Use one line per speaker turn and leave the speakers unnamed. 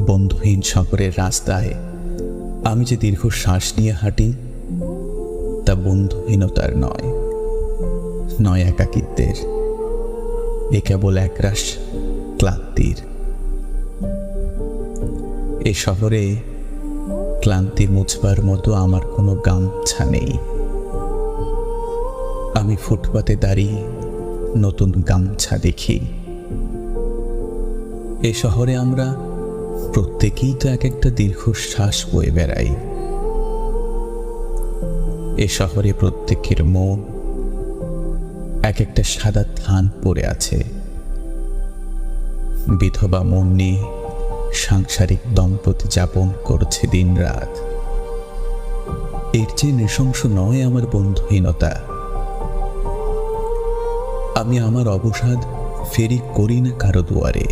বন্ধুহীন শহরের রাস্তায় আমি যে দীর্ঘ শ্বাস নিয়ে হাঁটি, তা বন্ধুহীনতার নয় একাকিত্বের, এ কেবল একরাশ ক্লান্তির। এ শহরে ক্লান্তি মুছবার মতো আমার কোনো গামছা নেই। আমি ফুটপাতে দাঁড়িয়ে নতুন গামছা দেখি। এ শহরে আমরা প্রত্যেকেই তো এক একটা দীর্ঘশ্বাস বয়ে বেড়াই। এ শহরে প্রত্যেকের মন এক একটা সাদা থান পড়ে আছে। বিধবা মন নিয়ে সাংসারিক দম্পতি যাপন করছে দিন রাত। এর চেয়ে নৃশংস নয় আমার বন্ধুহীনতা। আমি আমার অবসাদ ফেরি করি না কারো দুয়ারে।